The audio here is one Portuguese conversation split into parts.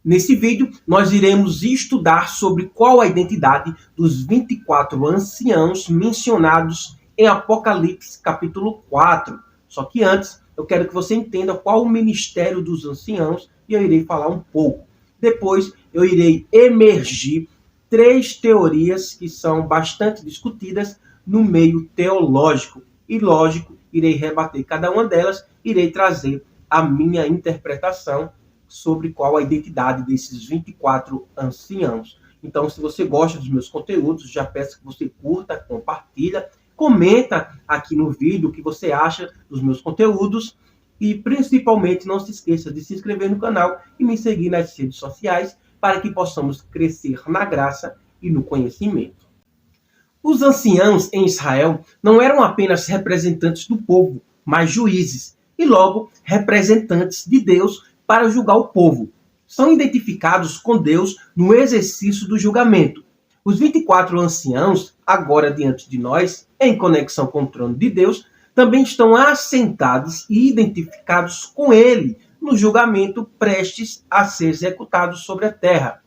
Nesse vídeo, nós iremos estudar sobre qual a identidade dos 24 anciãos mencionados em Apocalipse capítulo 4. Só que antes, eu quero que você entenda qual o ministério dos anciãos e eu irei falar um pouco. Depois, eu irei emergir 3 teorias que são bastante discutidas no meio teológico. E, lógico, irei rebater cada uma delas, irei trazer a minha interpretação sobre qual a identidade desses 24 anciãos. Então, se você gosta dos meus conteúdos, já peço que você curta, compartilha, comenta aqui no vídeo o que você acha dos meus conteúdos e, principalmente, não se esqueça de se inscrever no canal e me seguir nas redes sociais para que possamos crescer na graça e no conhecimento. Os anciãos em Israel não eram apenas representantes do povo, mas juízes, e logo representantes de Deus para julgar o povo. São identificados com Deus no exercício do julgamento. Os 24 anciãos, agora diante de nós, em conexão com o trono de Deus, também estão assentados e identificados com ele no julgamento prestes a ser executado sobre a terra.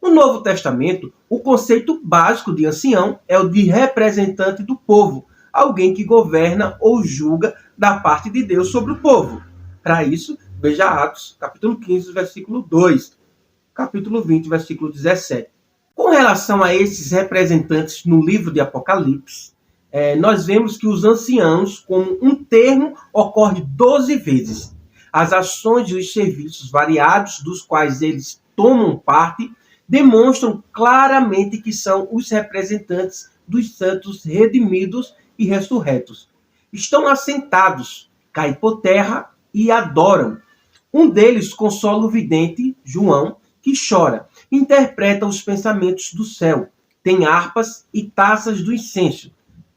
No Novo Testamento, o conceito básico de ancião é o de representante do povo, alguém que governa ou julga da parte de Deus sobre o povo. Para isso, veja Atos, capítulo 15, versículo 2, capítulo 20, versículo 17. Com relação a esses representantes no livro de Apocalipse, nós vemos que os anciãos, como um termo, ocorre 12 vezes. As ações e os serviços variados dos quais eles tomam parte demonstram claramente que são os representantes dos santos redimidos e ressurretos. Estão assentados, caem por terra e adoram. Um deles consola o vidente, João, que chora, interpreta os pensamentos do céu, tem harpas e taças do incenso,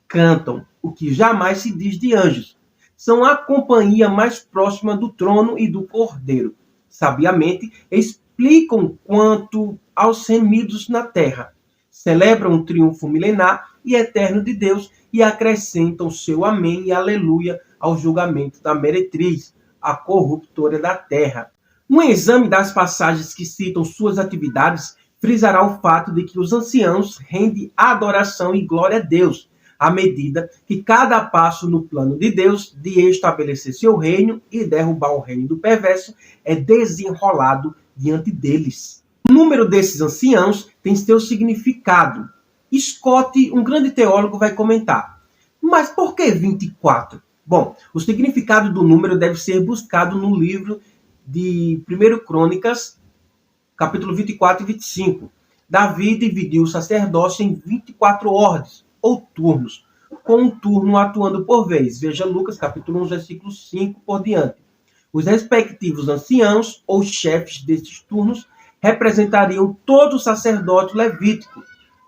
cantam, o que jamais se diz de anjos. São a companhia mais próxima do trono e do cordeiro. Sabiamente, explicam quanto aos remidos na terra, celebram o triunfo milenar e eterno de Deus e acrescentam seu amém e aleluia ao julgamento da meretriz, a corruptora da terra. Um exame das passagens que citam suas atividades frisará o fato de que os anciãos rendem adoração e glória a Deus, à medida que cada passo no plano de Deus de estabelecer seu reino e derrubar o reino do perverso é desenrolado diante deles. O número desses anciãos tem seu significado. Scott, um grande teólogo, vai comentar: mas por que 24? Bom, o significado do número deve ser buscado no livro de 1 Crônicas, capítulo 24 e 25. Davi dividiu o sacerdócio em 24 ordens, ou turnos, com um turno atuando por vez. Veja Lucas, capítulo 1, versículo 5 por diante. Os respectivos anciãos, ou chefes desses turnos, representariam todo o sacerdócio levítico.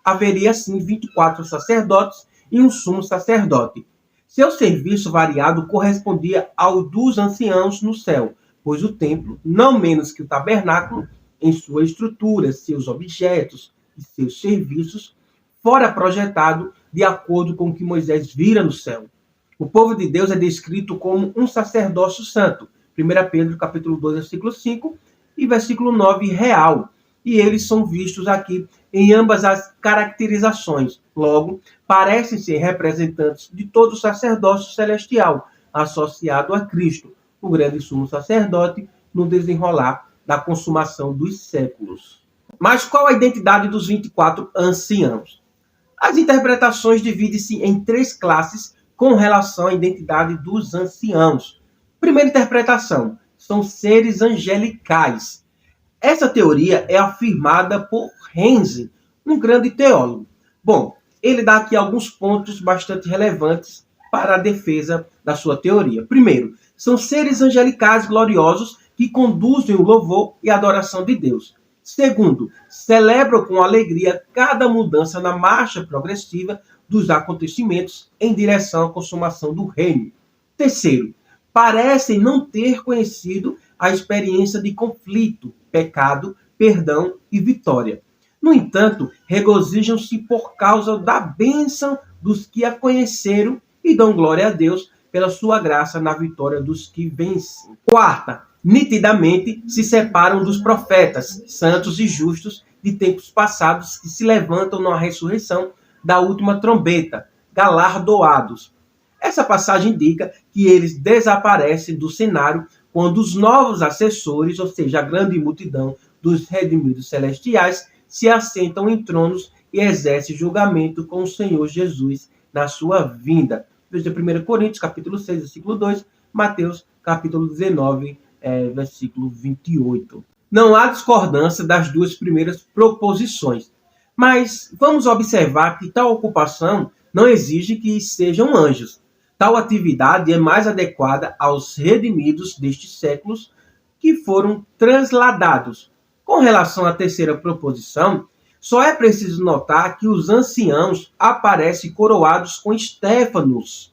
Haveria, assim, 24 sacerdotes e um sumo sacerdote. Seu serviço variado correspondia ao dos anciãos no céu, pois o templo, não menos que o tabernáculo, em sua estrutura, seus objetos e seus serviços, fora projetado de acordo com o que Moisés vira no céu. O povo de Deus é descrito como um sacerdócio santo. 1 Pedro, capítulo 2, versículo 5 e versículo 9, real. E eles são vistos aqui em ambas as caracterizações. Logo, parecem ser representantes de todo o sacerdócio celestial, associado a Cristo, o grande sumo sacerdote, no desenrolar da consumação dos séculos. Mas qual a identidade dos 24 anciãos? As interpretações dividem-se em 3 classes com relação à identidade dos anciãos. Primeira interpretação, são seres angelicais. Essa teoria é afirmada por Renzi, um grande teólogo. Bom, ele dá aqui alguns pontos bastante relevantes para a defesa da sua teoria. Primeiro, são seres angelicais gloriosos que conduzem o louvor e a adoração de Deus. Segundo, celebram com alegria cada mudança na marcha progressiva dos acontecimentos em direção à consumação do reino. Terceiro, parecem não ter conhecido a experiência de conflito, pecado, perdão e vitória. No entanto, regozijam-se por causa da bênção dos que a conheceram e dão glória a Deus pela sua graça na vitória dos que vencem. Quarta, nitidamente se separam dos profetas, santos e justos de tempos passados que se levantam na ressurreição da última trombeta, galardoados. Essa passagem indica que eles desaparecem do cenário quando os novos assessores, ou seja, a grande multidão dos redimidos celestiais, se assentam em tronos e exercem julgamento com o Senhor Jesus na sua vinda. Veja 1 Coríntios, capítulo 6, versículo 2, Mateus, capítulo 19, versículo 28. Não há discordância das duas primeiras proposições, mas vamos observar que tal ocupação não exige que sejam anjos. Tal atividade é mais adequada aos redimidos destes séculos que foram transladados. Com relação à terceira proposição, só é preciso notar que os anciãos aparecem coroados com Estéfanos,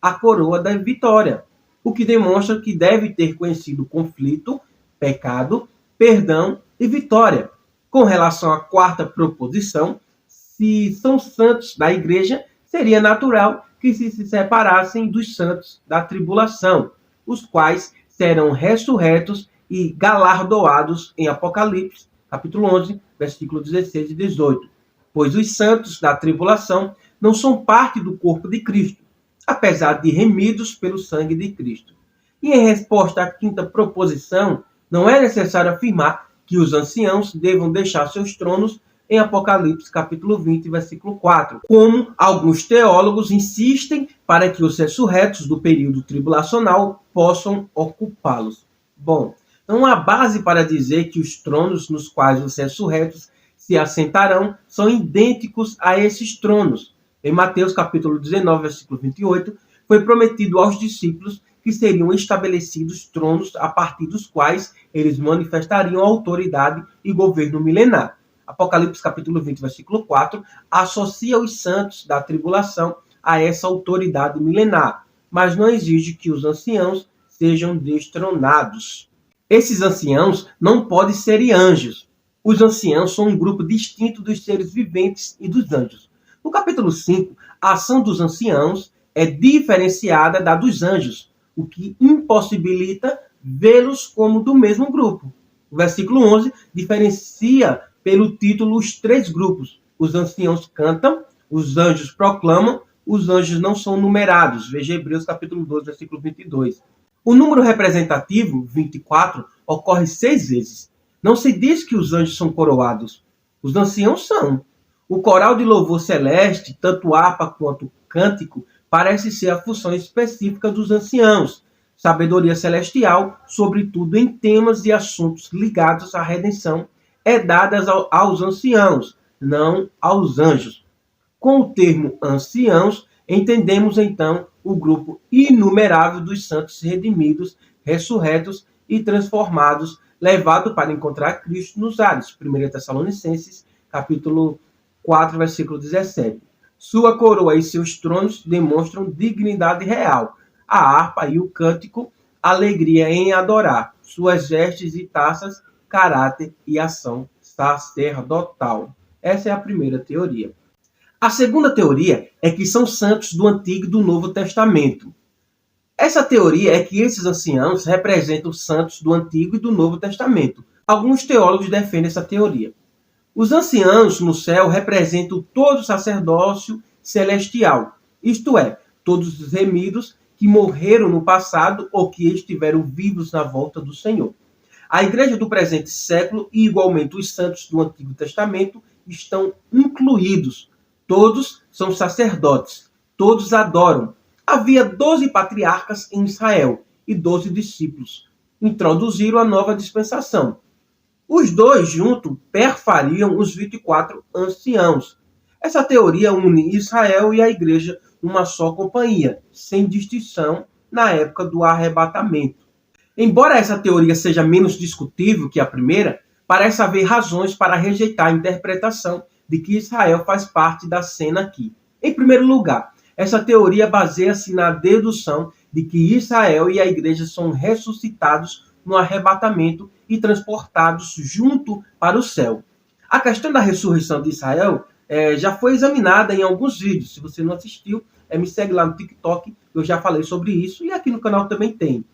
a coroa da vitória, o que demonstra que deve ter conhecido conflito, pecado, perdão e vitória. Com relação à quarta proposição, se são santos da igreja, seria natural que se separassem dos santos da tribulação, os quais serão ressurretos e galardoados em Apocalipse, capítulo 11, versículo 16 e 18. Pois os santos da tribulação não são parte do corpo de Cristo, apesar de remidos pelo sangue de Cristo. E em resposta à quinta proposição, não é necessário afirmar que os anciãos devam deixar seus tronos em Apocalipse, capítulo 20, versículo 4, como alguns teólogos insistem para que os ressurretos do período tribulacional possam ocupá-los. Bom, não há base para dizer que os tronos nos quais os ressurretos se assentarão são idênticos a esses tronos. Em Mateus, capítulo 19, versículo 28, foi prometido aos discípulos que seriam estabelecidos tronos a partir dos quais eles manifestariam autoridade e governo milenar. Apocalipse capítulo 20, versículo 4, associa os santos da tribulação a essa autoridade milenar, mas não exige que os anciãos sejam destronados. Esses anciãos não podem ser anjos. Os anciãos são um grupo distinto dos seres viventes e dos anjos. No capítulo 5, a ação dos anciãos é diferenciada da dos anjos, o que impossibilita vê-los como do mesmo grupo. O versículo 11 diferencia pelo título os três grupos. Os anciãos cantam, os anjos proclamam, os anjos não são numerados. Veja Hebreus capítulo 12, versículo 22. O número representativo, 24, ocorre 6 vezes. Não se diz que os anjos são coroados. Os anciãos são. O coral de louvor celeste, tanto harpa quanto cântico, parece ser a função específica dos anciãos. Sabedoria celestial, sobretudo em temas e assuntos ligados à redenção, é dada aos anciãos, não aos anjos. Com o termo anciãos, entendemos então o grupo inumerável dos santos redimidos, ressurretos e transformados, levado para encontrar Cristo nos ares. 1 Tessalonicenses, capítulo 4, versículo 17. Sua coroa e seus tronos demonstram dignidade real. A harpa e o cântico, alegria em adorar. Suas vestes e taças, caráter e ação sacerdotal. Essa é a primeira teoria. A segunda teoria é que são santos do Antigo e do Novo Testamento. Essa teoria é que esses anciãos representam santos do Antigo e do Novo Testamento. Alguns teólogos defendem essa teoria. Os anciãos no céu representam todo o sacerdócio celestial, isto é, todos os remidos que morreram no passado ou que estiveram vivos na volta do Senhor. A igreja do presente século e igualmente os santos do Antigo Testamento estão incluídos. Todos são sacerdotes, todos adoram. Havia 12 patriarcas em Israel e 12 discípulos. Introduziram a nova dispensação. Os dois juntos perfariam os 24 anciãos. Essa teoria une Israel e a igreja numa só companhia, sem distinção na época do arrebatamento. Embora essa teoria seja menos discutível que a primeira, parece haver razões para rejeitar a interpretação de que Israel faz parte da cena aqui. Em primeiro lugar, essa teoria baseia-se na dedução de que Israel e a igreja são ressuscitados no arrebatamento e transportados junto para o céu. A questão da ressurreição de Israel já foi examinada em alguns vídeos. Se você não assistiu, me segue lá no TikTok, eu já falei sobre isso, e aqui no canal também tem.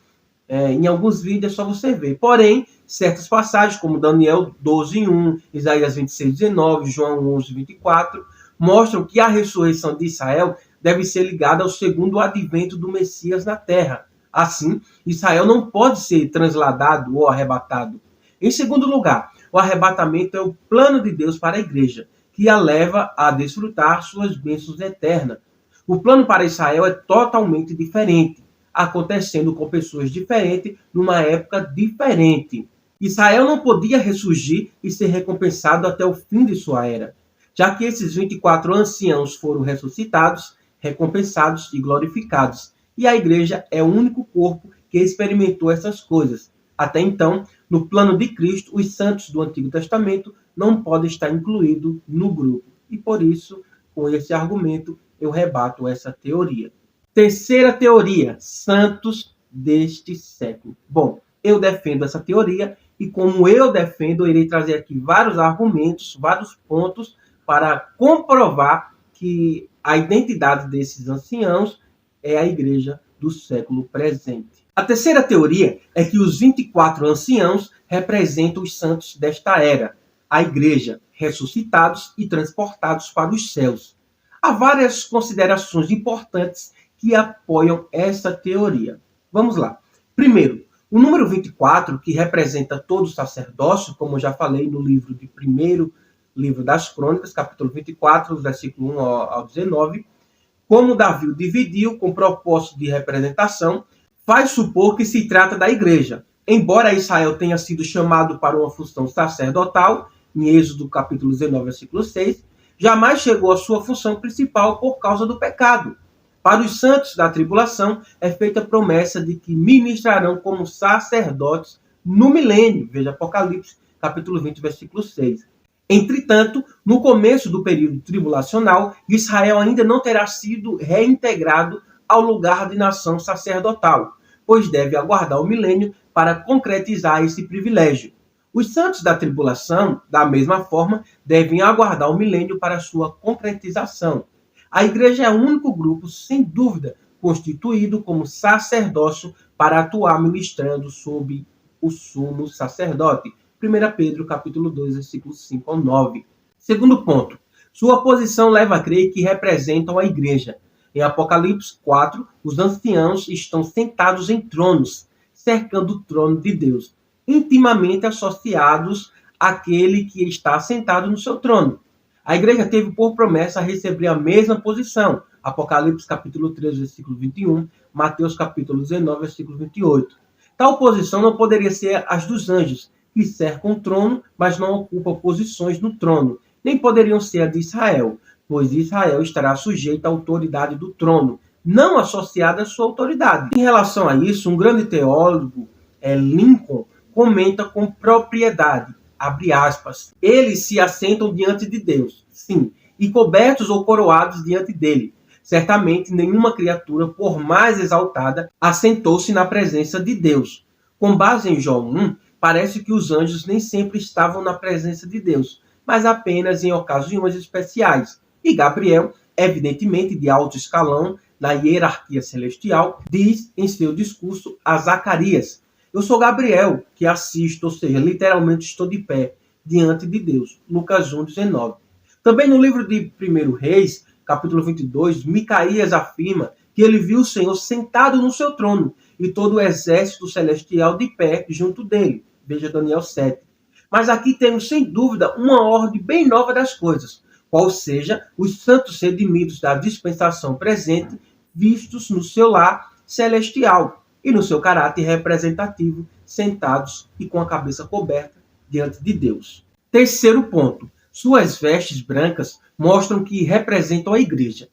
Em alguns vídeos é só você ver. Porém, certas passagens, como Daniel 12:1, Isaías 26:19, João 11:24, mostram que a ressurreição de Israel deve ser ligada ao segundo advento do Messias na terra. Assim, Israel não pode ser transladado ou arrebatado. Em segundo lugar, o arrebatamento é o plano de Deus para a igreja, que a leva a desfrutar suas bênçãos eternas. O plano para Israel é totalmente diferente, acontecendo com pessoas diferentes numa época diferente. Israel não podia ressurgir e ser recompensado até o fim de sua era, já que esses 24 anciãos foram ressuscitados, recompensados e glorificados. E a igreja é o único corpo que experimentou essas coisas. Até então, no plano de Cristo, os santos do Antigo Testamento não podem estar incluídos no grupo. E por isso, com esse argumento, eu rebato essa teoria. Terceira teoria, santos deste século. Bom, eu defendo essa teoria e como eu defendo, eu irei trazer aqui vários argumentos, vários pontos para comprovar que a identidade desses anciãos é a igreja do século presente. A terceira teoria é que os 24 anciãos representam os santos desta era, a igreja, ressuscitados e transportados para os céus. Há várias considerações importantes que apoiam essa teoria. Vamos lá. Primeiro, o número 24, que representa todo o sacerdócio, como eu já falei no livro de primeiro livro das Crônicas, capítulo 24, versículo 1 ao 19, como Davi o dividiu com propósito de representação, faz supor que se trata da igreja. Embora Israel tenha sido chamado para uma função sacerdotal, em Êxodo capítulo 19, versículo 6, jamais chegou à sua função principal por causa do pecado. Para os santos da tribulação é feita a promessa de que ministrarão como sacerdotes no milênio. Veja Apocalipse capítulo 20, versículo 6. Entretanto, no começo do período tribulacional, Israel ainda não terá sido reintegrado ao lugar de nação sacerdotal, pois deve aguardar o milênio para concretizar esse privilégio. Os santos da tribulação, da mesma forma, devem aguardar o milênio para sua concretização. A igreja é o único grupo, sem dúvida, constituído como sacerdócio para atuar ministrando sob o sumo sacerdote. 1 Pedro, capítulo 2, versículos 5 ao 9. Segundo ponto, sua posição leva a crer que representam a igreja. Em Apocalipse 4, os anciãos estão sentados em tronos, cercando o trono de Deus, intimamente associados àquele que está sentado no seu trono. A igreja teve por promessa receber a mesma posição. Apocalipse capítulo 3, versículo 21, Mateus capítulo 19, versículo 28. Tal posição não poderia ser as dos anjos, que cercam o trono, mas não ocupam posições no trono. Nem poderiam ser a de Israel, pois Israel estará sujeita à autoridade do trono, não associada à sua autoridade. Em relação a isso, um grande teólogo, Lincoln, comenta com propriedade, abre aspas, eles se assentam diante de Deus, sim, e cobertos ou coroados diante dele. Certamente nenhuma criatura, por mais exaltada, assentou-se na presença de Deus. Com base em João 1, parece que os anjos nem sempre estavam na presença de Deus, mas apenas em ocasiões especiais. E Gabriel, evidentemente de alto escalão na hierarquia celestial, diz em seu discurso a Zacarias: eu sou Gabriel, que assisto, ou seja, literalmente estou de pé, diante de Deus. Lucas 1, 19. Também no livro de 1 Reis, capítulo 22, Micaías afirma que ele viu o Senhor sentado no seu trono e todo o exército celestial de pé junto dele. Veja Daniel 7. Mas aqui temos, sem dúvida, uma ordem bem nova das coisas, qual seja, os santos redimidos da dispensação presente, vistos no seu lar celestial e no seu caráter representativo, sentados e com a cabeça coberta diante de Deus. Terceiro ponto. Suas vestes brancas mostram que representam a igreja.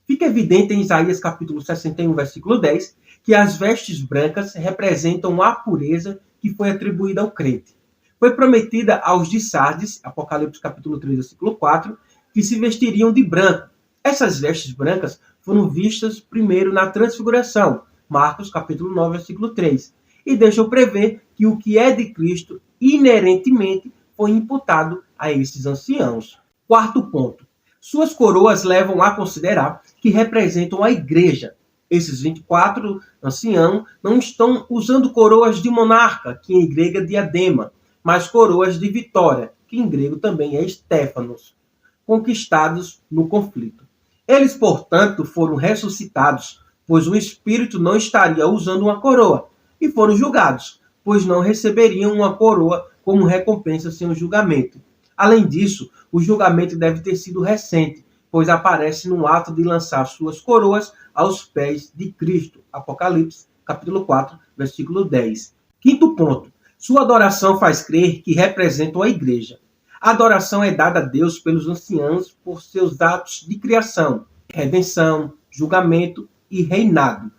Fica evidente em Isaías capítulo 61, versículo 10, que as vestes brancas representam a pureza que foi atribuída ao crente. Foi prometida aos de Sardes, Apocalipse capítulo 3, versículo 4, que se vestiriam de branco. Essas vestes brancas foram vistas primeiro na transfiguração, Marcos capítulo 9, versículo 3, e deixam prever que o que é de Cristo inerentemente foi imputado a esses anciãos. Quarto ponto. Suas coroas levam a considerar que representam a igreja. Esses 24 anciãos não estão usando coroas de monarca, que em grego é diadema, mas coroas de vitória, que em grego também é Stéphanos, conquistados no conflito. Eles, portanto, foram ressuscitados, pois o Espírito não estaria usando uma coroa, e foram julgados, pois não receberiam uma coroa como recompensa sem o julgamento. Além disso, o julgamento deve ter sido recente, pois aparece no ato de lançar suas coroas aos pés de Cristo. Apocalipse, capítulo 4, versículo 10. Quinto ponto. Sua adoração faz crer que representam a igreja. A adoração é dada a Deus pelos anciãos por seus atos de criação, redenção, julgamento e reinado.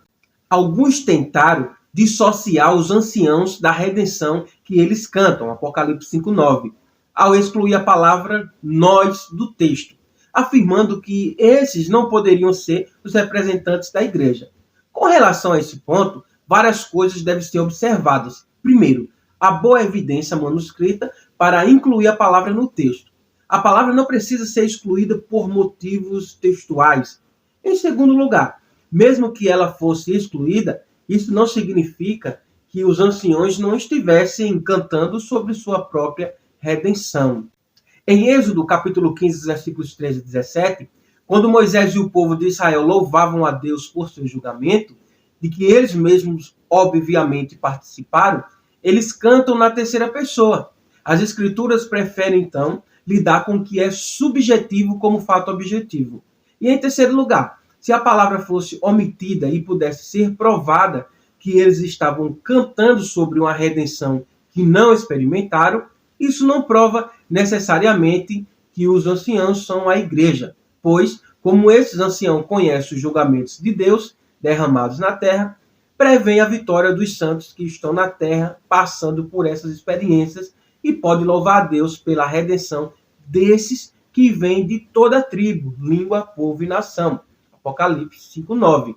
Alguns tentaram dissociar os anciãos da redenção que eles cantam, Apocalipse 5:9, ao excluir a palavra nós do texto, afirmando que esses não poderiam ser os representantes da igreja. Com relação a esse ponto, várias coisas devem ser observadas. Primeiro, a boa evidência manuscrita para incluir a palavra no texto. A palavra não precisa ser excluída por motivos textuais. Em segundo lugar, mesmo que ela fosse excluída, isso não significa que os anciões não estivessem cantando sobre sua própria redenção. Em Êxodo, capítulo 15, versículos 13 e 17, quando Moisés e o povo de Israel louvavam a Deus por seu julgamento, de que eles mesmos, obviamente, participaram, eles cantam na terceira pessoa. As Escrituras preferem, então, lidar com o que é subjetivo como fato objetivo. E, em terceiro lugar, se a palavra fosse omitida e pudesse ser provada que eles estavam cantando sobre uma redenção que não experimentaram, isso não prova necessariamente que os anciãos são a igreja, pois, como esses anciãos conhecem os julgamentos de Deus derramados na terra, prevêem a vitória dos santos que estão na terra passando por essas experiências e pode louvar a Deus pela redenção desses que vêm de toda tribo, língua, povo e nação. Apocalipse 5:9.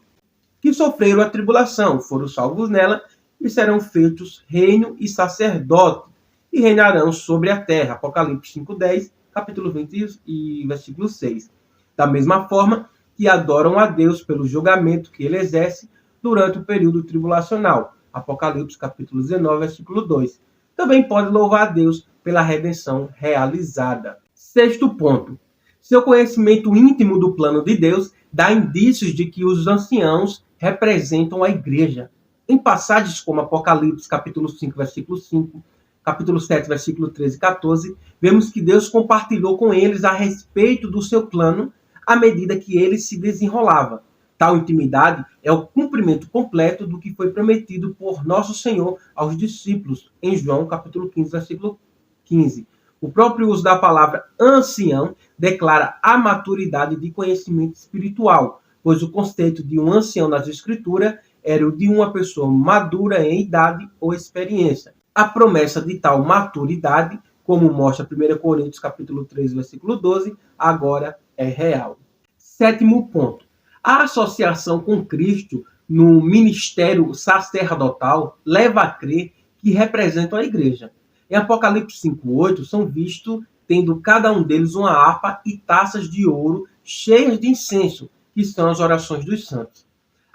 Que sofreram a tribulação, foram salvos nela e serão feitos reino e sacerdote e reinarão sobre a terra. Apocalipse 5:10, capítulo 20 e versículo 6. Da mesma forma que adoram a Deus pelo julgamento que ele exerce durante o período tribulacional. Apocalipse capítulo 19, versículo 2. Também pode louvar a Deus pela redenção realizada. Sexto ponto. Seu conhecimento íntimo do plano de Deus dá indícios de que os anciãos representam a igreja. Em passagens como Apocalipse capítulo 5, versículo 5, capítulo 7, versículo 13 e 14, vemos que Deus compartilhou com eles a respeito do seu plano à medida que ele se desenrolava. Tal intimidade é o cumprimento completo do que foi prometido por nosso Senhor aos discípulos, em João capítulo 15, versículo 15. O próprio uso da palavra ancião declara a maturidade de conhecimento espiritual, pois o conceito de um ancião nas Escrituras era o de uma pessoa madura em idade ou experiência. A promessa de tal maturidade, como mostra 1 Coríntios capítulo 3, versículo 12, agora é real. Sétimo ponto. A associação com Cristo no ministério sacerdotal leva a crer que representam a igreja. Em Apocalipse 5:8, são vistos tendo cada um deles uma harpa e taças de ouro cheias de incenso, que são as orações dos santos.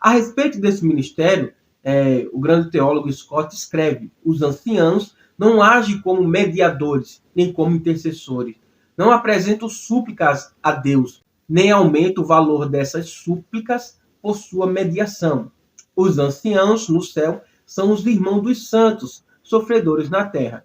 A respeito desse ministério, o grande teólogo Scott escreve: os anciãos não agem como mediadores, nem como intercessores. Não apresentam súplicas a Deus, nem aumenta o valor dessas súplicas por sua mediação. Os anciãos no céu são os irmãos dos santos, sofredores na terra.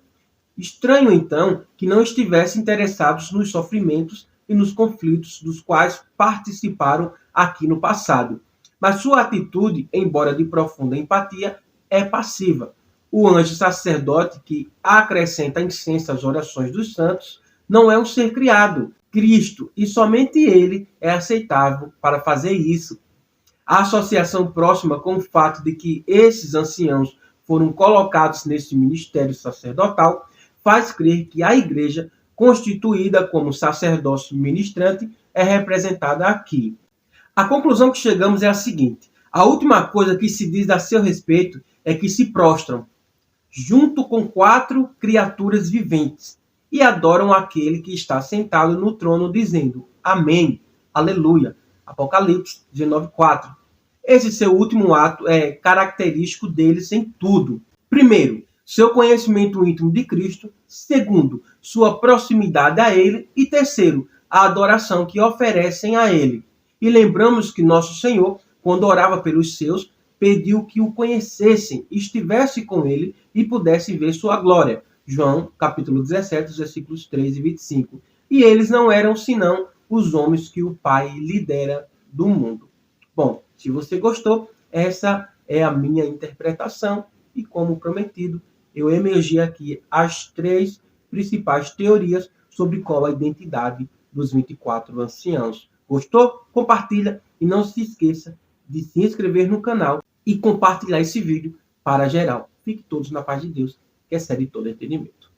Estranho, então, que não estivessem interessados nos sofrimentos e nos conflitos dos quais participaram aqui no passado. Mas sua atitude, embora de profunda empatia, é passiva. O anjo sacerdote que acrescenta incenso às orações dos santos não é um ser criado. Cristo, e somente ele é aceitável para fazer isso. A associação próxima com o fato de que esses anciãos foram colocados nesse ministério sacerdotal faz crer que a igreja, constituída como sacerdócio ministrante, é representada aqui. A conclusão que chegamos é a seguinte: a última coisa que se diz a seu respeito é que se prostram, junto com 4 criaturas viventes, e adoram aquele que está sentado no trono, dizendo: Amém, Aleluia. Apocalipse 19:4. Esse seu último ato é característico deles em tudo. Primeiro, seu conhecimento íntimo de Cristo. Segundo, sua proximidade a Ele. E terceiro, a adoração que oferecem a Ele. E lembramos que nosso Senhor, quando orava pelos seus, pediu que o conhecessem, estivesse com Ele e pudessem ver sua glória. João, capítulo 17, versículos 3 e 25. E eles não eram senão os homens que o Pai lhe dera do mundo. Bom, se você gostou, essa é a minha interpretação e, como prometido, eu emergi aqui as 3 principais teorias sobre qual a identidade dos 24 anciãos. Gostou? Compartilha e não se esqueça de se inscrever no canal e compartilhar esse vídeo para geral. Fique todos na paz de Deus, que excede todo entendimento.